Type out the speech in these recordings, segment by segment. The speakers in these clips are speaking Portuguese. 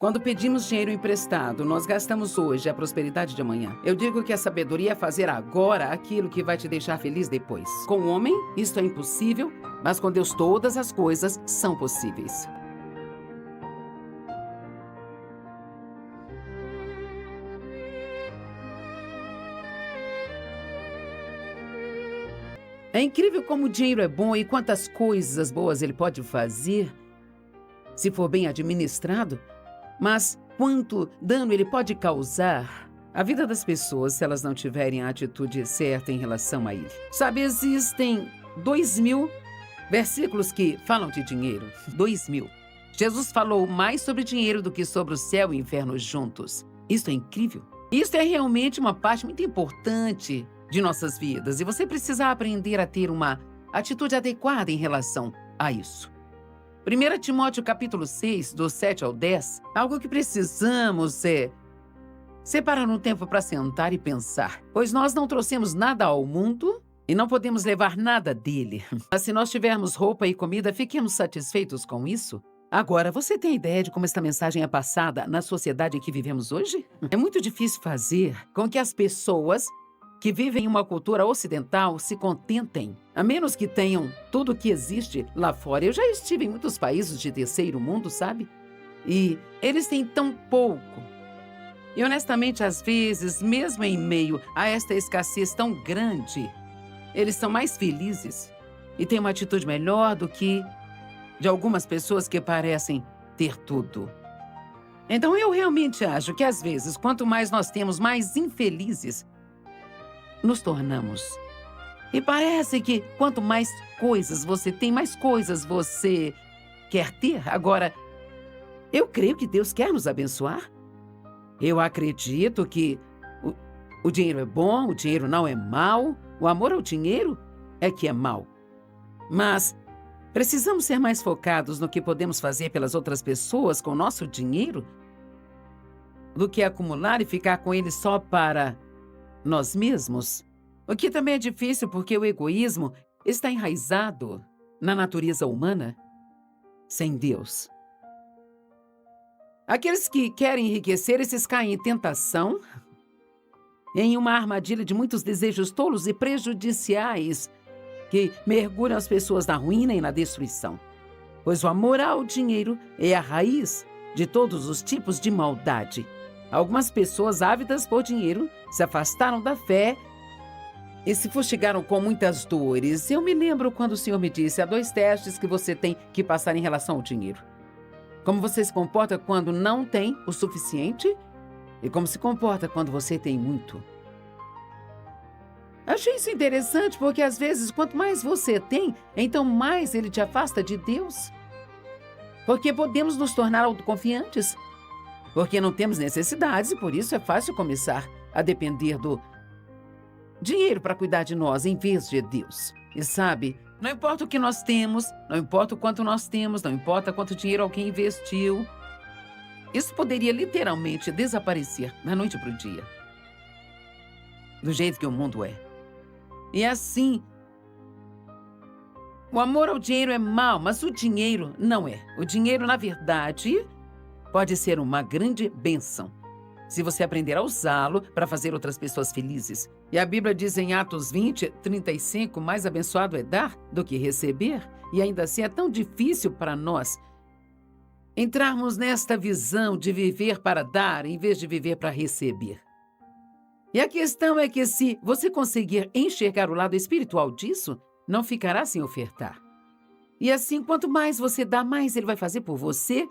Quando pedimos dinheiro emprestado, nós gastamos hoje a prosperidade de amanhã. Eu digo que a sabedoria é fazer agora aquilo que vai te deixar feliz depois. Com o homem, isto é impossível, mas com Deus todas as coisas são possíveis. É incrível como o dinheiro é bom e quantas coisas boas ele pode fazer, se for bem administrado, mas quanto dano ele pode causar à vida das pessoas se elas não tiverem a atitude certa em relação a ele. Sabe, existem 2.000 versículos que falam de dinheiro. 2.000. Jesus falou mais sobre dinheiro do que sobre o céu e o inferno juntos. Isso é incrível. Isso é realmente uma parte muito importante de nossas vidas e você precisa aprender a ter uma atitude adequada em relação a isso. 1 Timóteo capítulo 6, do 7 ao 10, algo que precisamos é separar um tempo para sentar e pensar, pois nós não trouxemos nada ao mundo e não podemos levar nada dele. Mas se nós tivermos roupa e comida, fiquemos satisfeitos com isso? Agora, você tem ideia de como esta mensagem é passada na sociedade em que vivemos hoje? É muito difícil fazer com que as pessoas que vivem em uma cultura ocidental se contentem, a menos que tenham tudo o que existe lá fora. Eu já estive em muitos países de terceiro mundo, sabe? E eles têm tão pouco. E honestamente, às vezes, mesmo em meio a esta escassez tão grande, eles são mais felizes e têm uma atitude melhor do que de algumas pessoas que parecem ter tudo. Então eu realmente acho que às vezes, quanto mais nós temos, mais infelizes nos tornamos. E parece que quanto mais coisas você tem, mais coisas você quer ter. Agora, eu creio que Deus quer nos abençoar. Eu acredito que o dinheiro é bom, o dinheiro não é mau. O amor ao dinheiro é que é mau. Mas precisamos ser mais focados no que podemos fazer pelas outras pessoas com o nosso dinheiro do que acumular e ficar com ele só para nós mesmos. O que também é difícil porque o egoísmo está enraizado na natureza humana sem Deus. Aqueles que querem enriquecer, esses caem em tentação, em uma armadilha de muitos desejos tolos e prejudiciais que mergulham as pessoas na ruína e na destruição. Pois o amor ao dinheiro é a raiz de todos os tipos de maldade. Algumas pessoas ávidas por dinheiro se afastaram da fé e se fustigaram com muitas dores. Eu me lembro quando o Senhor me disse: há 2 testes que você tem que passar em relação ao dinheiro. Como você se comporta quando não tem o suficiente e como se comporta quando você tem muito. Achei isso interessante porque às vezes quanto mais você tem, então mais ele te afasta de Deus. Porque podemos nos tornar autoconfiantes. Porque não temos necessidades e por isso é fácil começar a depender do dinheiro para cuidar de nós em vez de Deus. E sabe, não importa o que nós temos, não importa o quanto nós temos, não importa quanto dinheiro alguém investiu, isso poderia literalmente desaparecer da noite para o dia. Do jeito que o mundo é. E assim, o amor ao dinheiro é mau, mas o dinheiro não é. O dinheiro, na verdade, pode ser uma grande bênção, se você aprender a usá-lo para fazer outras pessoas felizes. E a Bíblia diz em Atos 20, 35, mais abençoado é dar do que receber. E ainda assim é tão difícil para nós entrarmos nesta visão de viver para dar, em vez de viver para receber. E a questão é que se você conseguir enxergar o lado espiritual disso, não ficará sem ofertar. E assim, quanto mais você dá, mais ele vai fazer por você.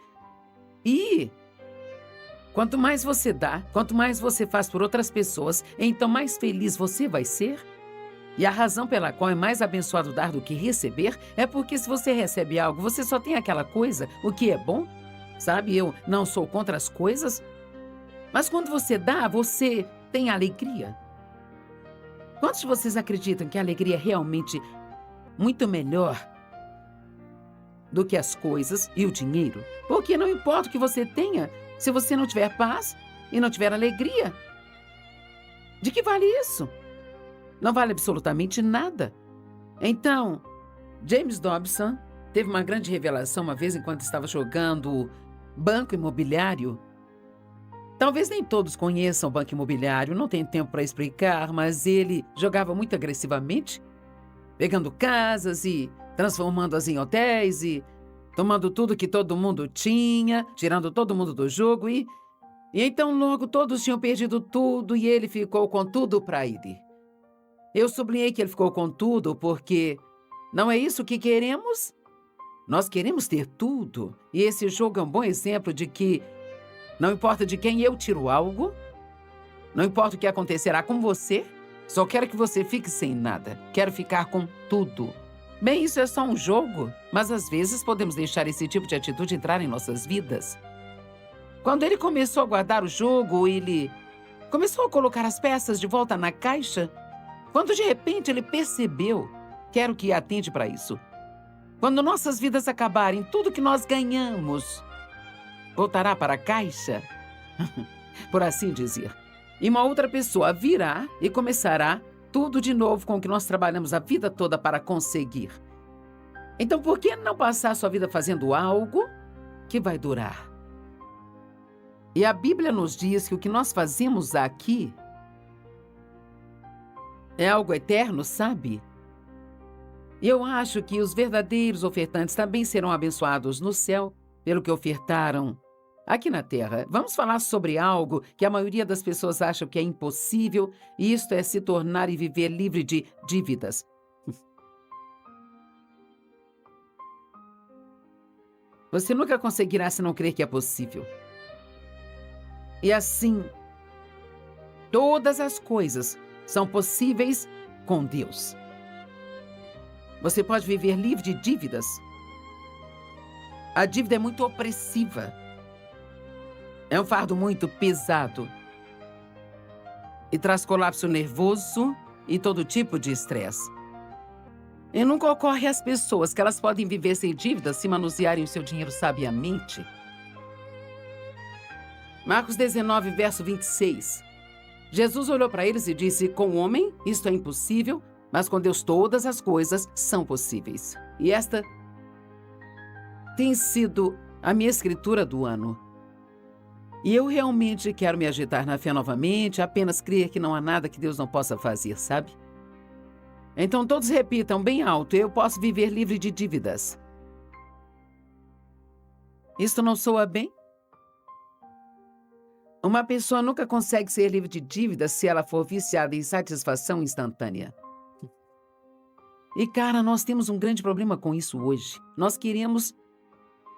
E quanto mais você dá, quanto mais você faz por outras pessoas, então mais feliz você vai ser. E a razão pela qual é mais abençoado dar do que receber é porque se você recebe algo, você só tem aquela coisa, o que é bom. Sabe, eu não sou contra as coisas, mas quando você dá, você tem alegria. Quantos de vocês acreditam que a alegria é realmente muito melhor do que as coisas e o dinheiro? Porque não importa o que você tenha, se você não tiver paz e não tiver alegria, de que vale isso? Não vale absolutamente nada. Então, James Dobson teve uma grande revelação uma vez enquanto estava jogando Banco imobiliário. Talvez nem todos conheçam o banco imobiliário, não tem tempo para explicar, mas ele jogava muito agressivamente, pegando casas e transformando-as em hotéis e tomando tudo que todo mundo tinha, tirando todo mundo do jogo e então logo todos tinham perdido tudo e ele ficou com tudo para ele. Eu sublinhei que ele ficou com tudo porque não é isso que queremos? Nós queremos ter tudo. E esse jogo é um bom exemplo de que não importa de quem eu tiro algo, não importa o que acontecerá com você, só quero que você fique sem nada. Quero ficar com tudo. Bem, isso é só um jogo, mas às vezes podemos deixar esse tipo de atitude entrar em nossas vidas. Quando ele começou a guardar o jogo, ele começou a colocar as peças de volta na caixa. Quando de repente ele percebeu, quero que atente para isso. Quando nossas vidas acabarem, tudo que nós ganhamos voltará para a caixa, por assim dizer. E uma outra pessoa virá e começará tudo de novo com o que nós trabalhamos a vida toda para conseguir. Então, por que não passar sua vida fazendo algo que vai durar? E a Bíblia nos diz que o que nós fazemos aqui é algo eterno, sabe? E eu acho que os verdadeiros ofertantes também serão abençoados no céu pelo que ofertaram aqui na terra. Vamos falar sobre algo que a maioria das pessoas acham que é impossível, e isto é se tornar e viver livre de dívidas. Você nunca conseguirá se não crer que é possível. E assim, todas as coisas são possíveis com Deus. Você pode viver livre de dívidas. A dívida é muito opressiva. É um fardo muito pesado. E traz colapso nervoso e todo tipo de estresse. E nunca ocorre às pessoas que elas podem viver sem dívidas se manusearem o seu dinheiro sabiamente. Marcos 19, verso 26. Jesus olhou para eles e disse: com o homem isto é impossível, mas com Deus todas as coisas são possíveis. E esta tem sido a minha escritura do ano. E eu realmente quero me agitar na fé novamente, apenas crer que não há nada que Deus não possa fazer, sabe? Então todos repitam bem alto: eu posso viver livre de dívidas. Isto não soa bem? Uma pessoa nunca consegue ser livre de dívidas se ela for viciada em satisfação instantânea. E cara, nós temos um grande problema com isso hoje. Nós queremos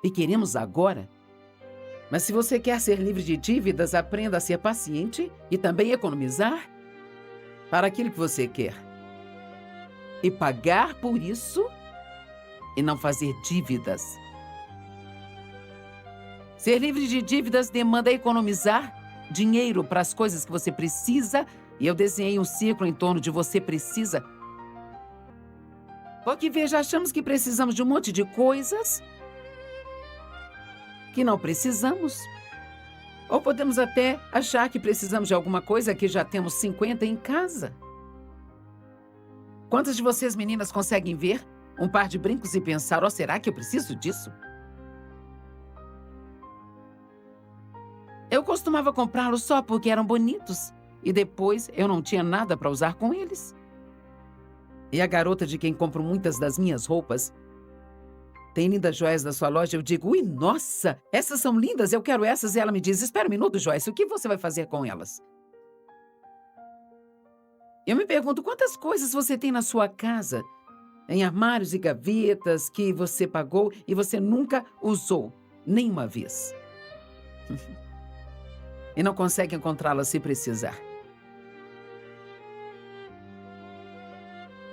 e queremos agora. Mas se você quer ser livre de dívidas, aprenda a ser paciente e também economizar para aquilo que você quer. E pagar por isso e não fazer dívidas. Ser livre de dívidas demanda economizar dinheiro para as coisas que você precisa, e eu desenhei um círculo em torno de você precisa. Porque veja, achamos que precisamos de um monte de coisas que não precisamos. Ou podemos até achar que precisamos de alguma coisa que já temos 50 em casa. Quantas de vocês, meninas, conseguem ver um par de brincos e pensar: será que eu preciso disso? Eu costumava comprá-los só porque eram bonitos, e depois eu não tinha nada para usar com eles. E a garota de quem compro muitas das minhas roupas tem lindas joias da sua loja. Eu digo: ui, nossa, essas são lindas, eu quero essas. E ela me diz: espera um minuto, Joyce, o que você vai fazer com elas? Eu me pergunto: quantas coisas você tem na sua casa, em armários e gavetas, que você pagou e você nunca usou, nenhuma vez. E não consegue encontrá-las se precisar.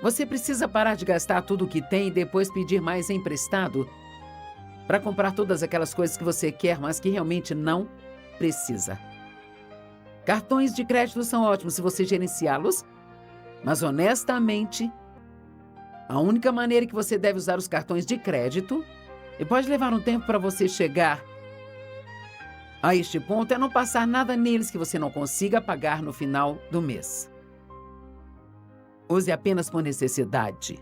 Você precisa parar de gastar tudo o que tem e depois pedir mais emprestado para comprar todas aquelas coisas que você quer, mas que realmente não precisa. Cartões de crédito são ótimos se você gerenciá-los, mas honestamente, a única maneira que você deve usar os cartões de crédito, e pode levar um tempo para você chegar a este ponto, é não passar nada neles que você não consiga pagar no final do mês. Use apenas por necessidade.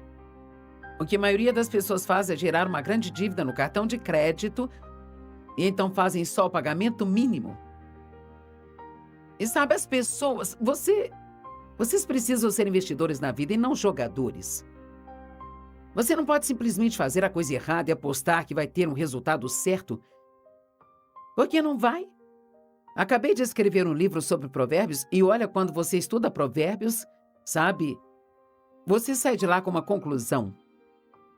O que a maioria das pessoas faz é gerar uma grande dívida no cartão de crédito e então fazem só o pagamento mínimo. E sabe, as pessoas, vocês precisam ser investidores na vida e não jogadores. Você não pode simplesmente fazer a coisa errada e apostar que vai ter um resultado certo, porque não vai. Acabei de escrever um livro sobre provérbios e olha, quando você estuda provérbios, sabe, você sai de lá com uma conclusão.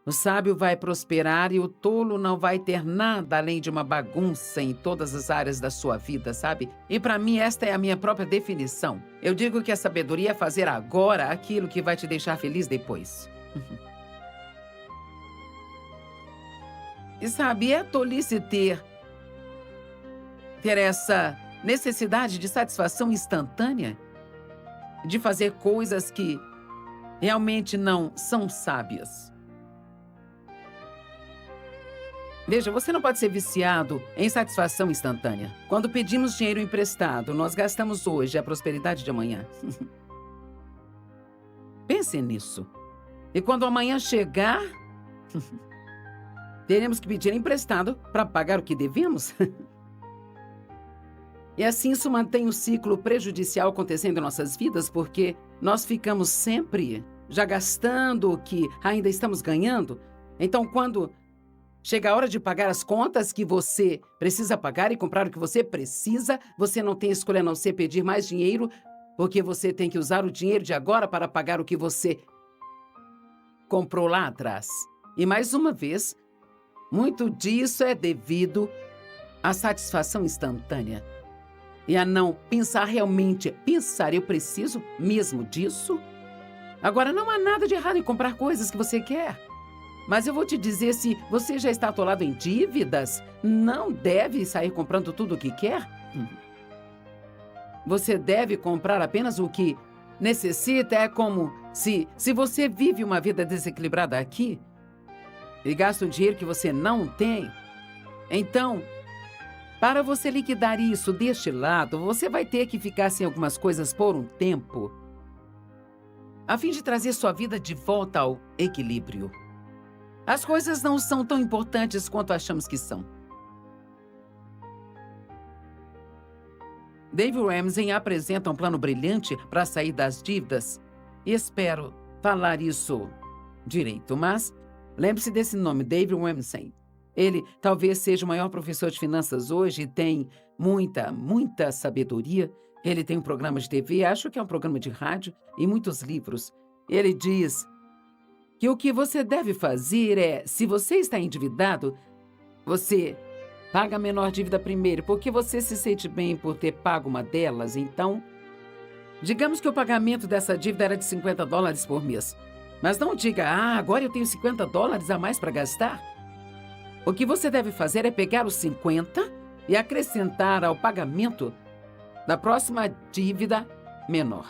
O sábio vai prosperar e o tolo não vai ter nada além de uma bagunça em todas as áreas da sua vida, sabe? E para mim esta é a minha própria definição. Eu digo que a sabedoria é fazer agora aquilo que vai te deixar feliz depois. E sabe, é tolice ter essa necessidade de satisfação instantânea, de fazer coisas que realmente não são sábias. Veja, você não pode ser viciado em satisfação instantânea. Quando pedimos dinheiro emprestado, nós gastamos hoje a prosperidade de amanhã. Pense nisso. E quando amanhã chegar, teremos que pedir emprestado para pagar o que devemos. E assim isso mantém um ciclo prejudicial acontecendo em nossas vidas, porque nós ficamos sempre já gastando o que ainda estamos ganhando. Então, quando chega a hora de pagar as contas que você precisa pagar e comprar o que você precisa, você não tem escolha a não ser pedir mais dinheiro, porque você tem que usar o dinheiro de agora para pagar o que você comprou lá atrás. E mais uma vez, muito disso é devido à satisfação instantânea. E a não pensar realmente, eu preciso mesmo disso? Agora, não há nada de errado em comprar coisas que você quer. Mas eu vou te dizer, se você já está atolado em dívidas, não deve sair comprando tudo o que quer. Você deve comprar apenas o que necessita. É como se você vive uma vida desequilibrada aqui e gasta um dinheiro que você não tem. Então, para você liquidar isso deste lado, você vai ter que ficar sem algumas coisas por um tempo, a fim de trazer sua vida de volta ao equilíbrio. As coisas não são tão importantes quanto achamos que são. Dave Ramsey apresenta um plano brilhante para sair das dívidas. E espero falar isso direito, mas lembre-se desse nome, Dave Ramsey. Ele talvez seja o maior professor de finanças hoje e tem muita sabedoria. Ele tem um programa de TV, acho que é um programa de rádio, e muitos livros. Ele diz que o que você deve fazer é, se você está endividado, você paga a menor dívida primeiro, porque você se sente bem por ter pago uma delas. Então, digamos que o pagamento dessa dívida era de $50 por mês. Mas não diga, agora eu tenho $50 a mais para gastar. O que você deve fazer é pegar os 50 e acrescentar ao pagamento da próxima dívida menor.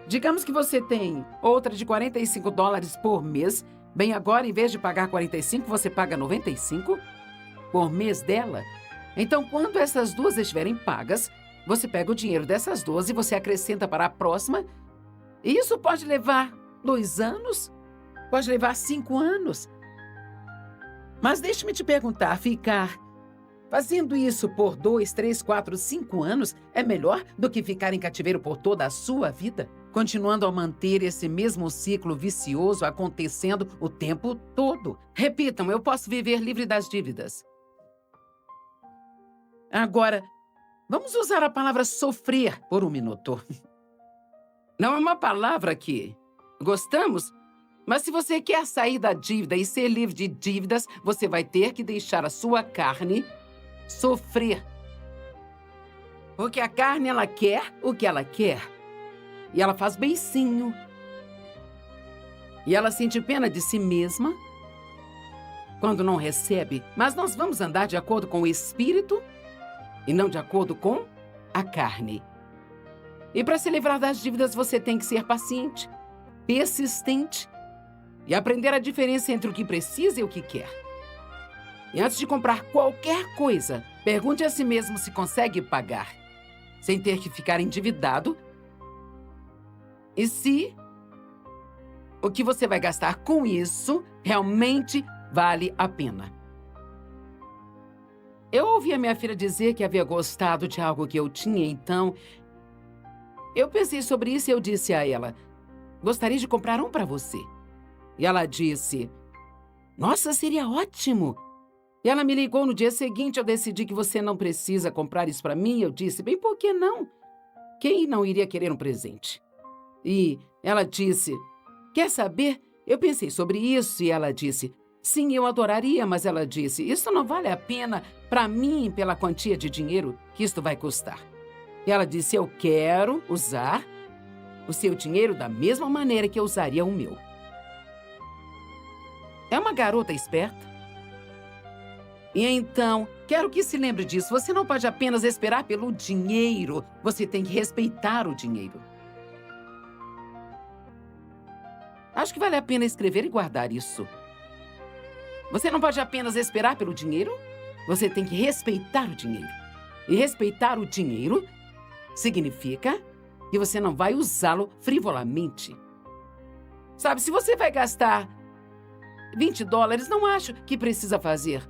Digamos que você tem outra de $45 por mês. Bem, agora, em vez de pagar 45, você paga 95 por mês dela. Então, quando essas duas estiverem pagas, você pega o dinheiro dessas duas e você acrescenta para a próxima. E isso pode levar 2 anos, pode levar 5 anos. Mas deixe-me te perguntar, ficar fazendo isso por 2, 3, 4, 5 anos é melhor do que ficar em cativeiro por toda a sua vida? Continuando a manter esse mesmo ciclo vicioso acontecendo o tempo todo. Repitam, eu posso viver livre das dívidas. Agora, vamos usar a palavra sofrer por um minuto. Não é uma palavra que gostamos, mas se você quer sair da dívida e ser livre de dívidas, você vai ter que deixar a sua carne sofrer. Porque a carne, ela quer o que ela quer. E ela faz beicinho. E ela sente pena de si mesma quando não recebe. Mas nós vamos andar de acordo com o Espírito e não de acordo com a carne. E para se livrar das dívidas, você tem que ser paciente, persistente e aprender a diferença entre o que precisa e o que quer. E antes de comprar qualquer coisa, pergunte a si mesmo se consegue pagar, sem ter que ficar endividado. E se o que você vai gastar com isso realmente vale a pena. Eu ouvi a minha filha dizer que havia gostado de algo que eu tinha, então eu pensei sobre isso e eu disse a ela: gostaria de comprar um para você. E ela disse: nossa, seria ótimo. E ela me ligou no dia seguinte, eu decidi que você não precisa comprar isso para mim. Eu disse: bem, por que não? Quem não iria querer um presente? E ela disse: quer saber? Eu pensei sobre isso e ela disse: sim, eu adoraria, mas ela disse: isso não vale a pena para mim pela quantia de dinheiro que isto vai custar. E ela disse: eu quero usar o seu dinheiro da mesma maneira que eu usaria o meu. É uma garota esperta. E então, quero que se lembre disso. Você não pode apenas esperar pelo dinheiro. Você tem que respeitar o dinheiro. Acho que vale a pena escrever e guardar isso. Você não pode apenas esperar pelo dinheiro. Você tem que respeitar o dinheiro. E respeitar o dinheiro significa que você não vai usá-lo frivolamente. Sabe, se você vai gastar $20, não acho que precisa fazer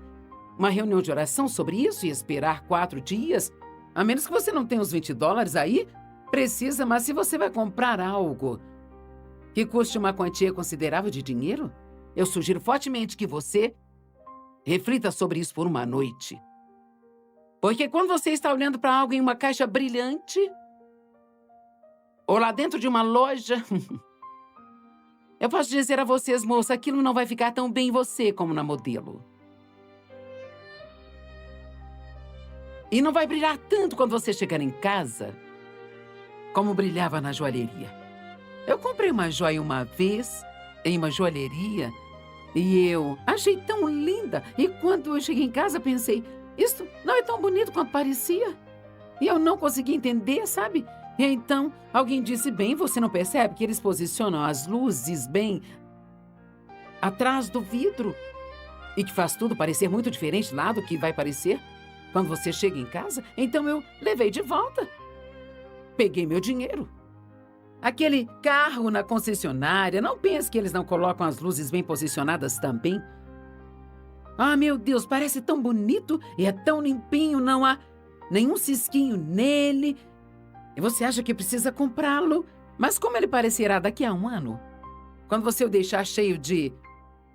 uma reunião de oração sobre isso e esperar 4 dias. A menos que você não tenha os $20 aí, precisa, mas se você vai comprar algo que custe uma quantia considerável de dinheiro, eu sugiro fortemente que você reflita sobre isso por uma noite. Porque quando você está olhando para algo em uma caixa brilhante, ou lá dentro de uma loja, eu posso dizer a vocês, moça, aquilo não vai ficar tão bem em você como na modelo. E não vai brilhar tanto quando você chegar em casa como brilhava na joalheria. Eu comprei uma joia uma vez em uma joalheria e eu achei tão linda. E quando eu cheguei em casa, pensei, isso não é tão bonito quanto parecia. E eu não consegui entender, sabe? E então alguém disse, bem, você não percebe que eles posicionam as luzes bem atrás do vidro e que faz tudo parecer muito diferente lá do que vai parecer quando você chega em casa? Então eu levei de volta. Peguei meu dinheiro. Aquele carro na concessionária, não pense que eles não colocam as luzes bem posicionadas também. Ah, meu Deus, parece tão bonito e é tão limpinho, não há nenhum cisquinho nele. E você acha que precisa comprá-lo, mas como ele parecerá daqui a um ano? Quando você o deixar cheio de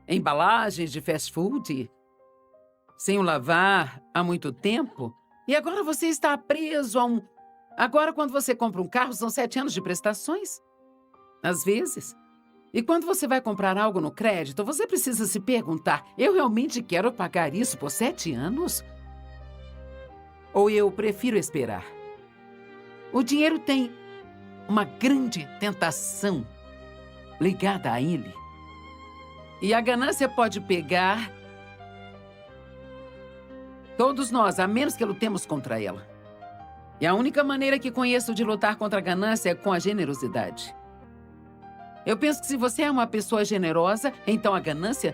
embalagens de fast food, sem o lavar há muito tempo, e agora você está preso a um... Agora, quando você compra um carro, são 7 anos de prestações. Às vezes. E quando você vai comprar algo no crédito, você precisa se perguntar, eu realmente quero pagar isso por 7 anos? Ou eu prefiro esperar? O dinheiro tem uma grande tentação ligada a ele. E a ganância pode pegar todos nós, a menos que lutemos contra ela. E a única maneira que conheço de lutar contra a ganância é com a generosidade. Eu penso que se você é uma pessoa generosa, então a ganância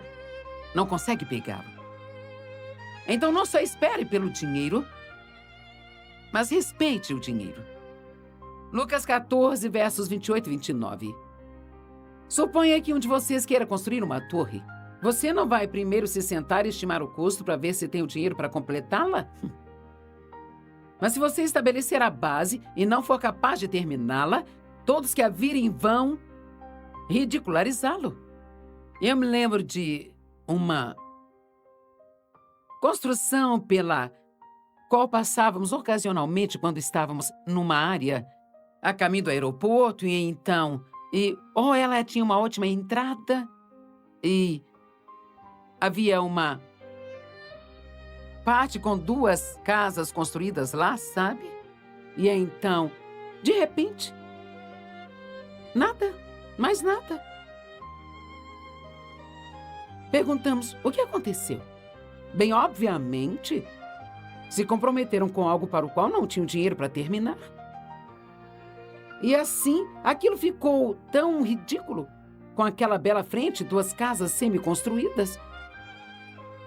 não consegue pegá-lo. Então não só espere pelo dinheiro, mas respeite o dinheiro. Lucas 14, versos 28 e 29. Suponha que um de vocês queira construir uma torre. Você não vai primeiro se sentar e estimar o custo para ver se tem o dinheiro para completá-la? Mas se você estabelecer a base e não for capaz de terminá-la, todos que a virem vão ridicularizá-lo. Eu me lembro de uma construção pela qual passávamos ocasionalmente quando estávamos numa área a caminho do aeroporto, e então... ela tinha uma ótima entrada e havia uma parte com 2 casas construídas lá, sabe? E então, de repente, nada, mais nada. Perguntamos, o que aconteceu? Bem, obviamente, se comprometeram com algo para o qual não tinham dinheiro para terminar. E assim, aquilo ficou tão ridículo, com aquela bela frente, 2 casas semi-construídas.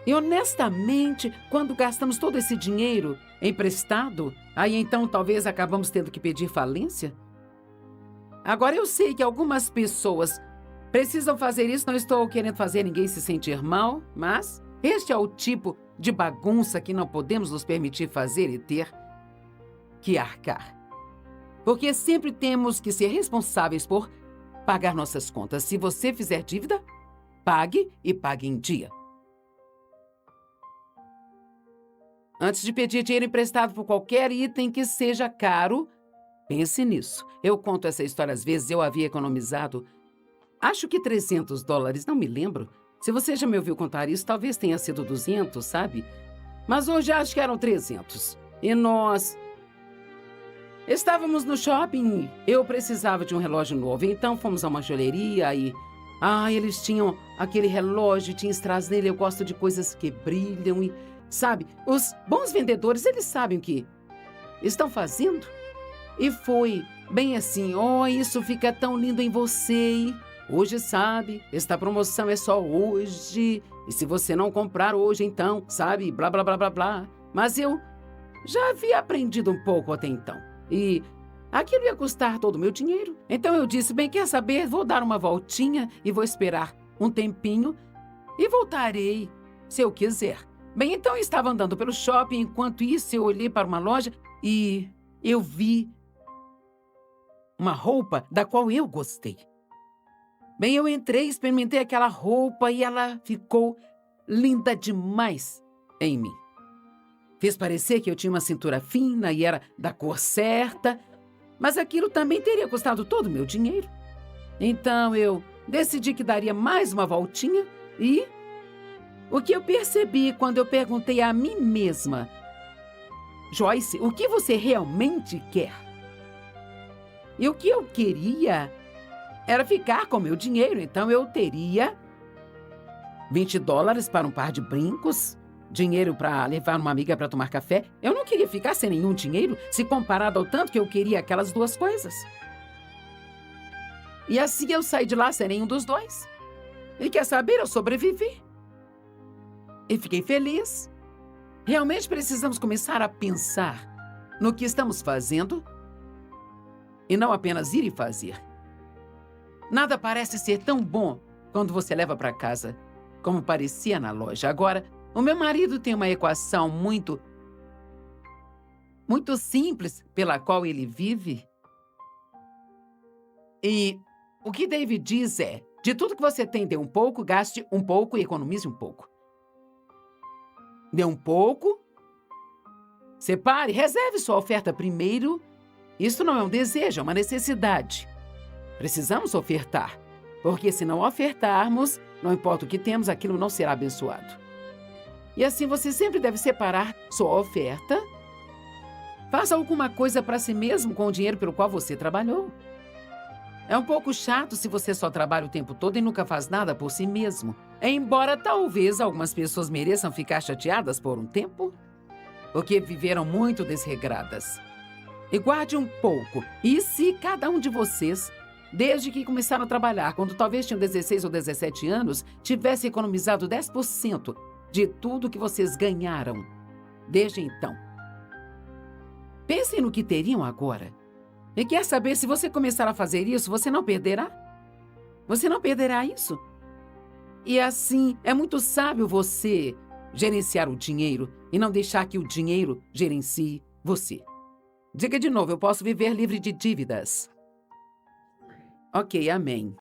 E honestamente, quando gastamos todo esse dinheiro emprestado, aí então talvez acabamos tendo que pedir falência. Agora eu sei que algumas pessoas precisam fazer isso, não estou querendo fazer ninguém se sentir mal, mas este é o tipo de bagunça que não podemos nos permitir fazer e ter que arcar. Porque sempre temos que ser responsáveis por pagar nossas contas. Se você fizer dívida, pague e pague em dia. Antes de pedir dinheiro emprestado por qualquer item que seja caro, pense nisso. Eu conto essa história às vezes, eu havia economizado, acho que $300, não me lembro. Se você já me ouviu contar isso, talvez tenha sido 200, sabe? Mas hoje acho que eram 300. E nós estávamos no shopping, eu precisava de um relógio novo, então fomos a uma joalheria e... eles tinham aquele relógio, tinha strass nele, eu gosto de coisas que brilham e... Sabe, os bons vendedores, eles sabem o que estão fazendo. E foi bem assim, isso fica tão lindo em você e... Hoje, sabe, esta promoção é só hoje, e se você não comprar hoje, então, sabe, blá, blá, blá, blá, blá. Mas eu já havia aprendido um pouco até então. E aquilo ia custar todo o meu dinheiro. Então eu disse, bem, quer saber? Vou dar uma voltinha e vou esperar um tempinho e voltarei se eu quiser. Bem, então eu estava andando pelo shopping, enquanto isso eu olhei para uma loja e eu vi uma roupa da qual eu gostei. Bem, eu entrei, experimentei aquela roupa e ela ficou linda demais em mim. Fez parecer que eu tinha uma cintura fina e era da cor certa, mas aquilo também teria custado todo o meu dinheiro. Então eu decidi que daria mais uma voltinha e... O que eu percebi quando eu perguntei a mim mesma, Joyce, o que você realmente quer? E o que eu queria era ficar com meu dinheiro, então eu teria $20 para um par de brincos, dinheiro para levar uma amiga para tomar café. Eu não queria ficar sem nenhum dinheiro, se comparado ao tanto que eu queria aquelas duas coisas. E assim eu saí de lá sem nenhum dos dois. E quer saber, eu sobrevivi. E fiquei feliz. Realmente precisamos começar a pensar no que estamos fazendo e não apenas ir e fazer. Nada parece ser tão bom quando você leva para casa como parecia na loja. Agora, o meu marido tem uma equação muito simples pela qual ele vive. E o que David diz é, de tudo que você tem, dê um pouco, gaste um pouco e economize um pouco. Dê um pouco, separe, reserve sua oferta primeiro. Isso não é um desejo, é uma necessidade. Precisamos ofertar, porque se não ofertarmos, não importa o que temos, aquilo não será abençoado. E assim você sempre deve separar sua oferta. Faça alguma coisa para si mesmo com o dinheiro pelo qual você trabalhou. É um pouco chato se você só trabalha o tempo todo e nunca faz nada por si mesmo. Embora talvez algumas pessoas mereçam ficar chateadas por um tempo, porque viveram muito desregradas. E guarde um pouco. E se cada um de vocês, desde que começaram a trabalhar, quando talvez tinham 16 ou 17 anos, tivesse economizado 10% de tudo que vocês ganharam desde então? Pensem no que teriam agora. E quer saber, se você começar a fazer isso, você não perderá? Você não perderá isso? E assim, é muito sábio você gerenciar o dinheiro e não deixar que o dinheiro gerencie você. Diga de novo, eu posso viver livre de dívidas. Ok, amém.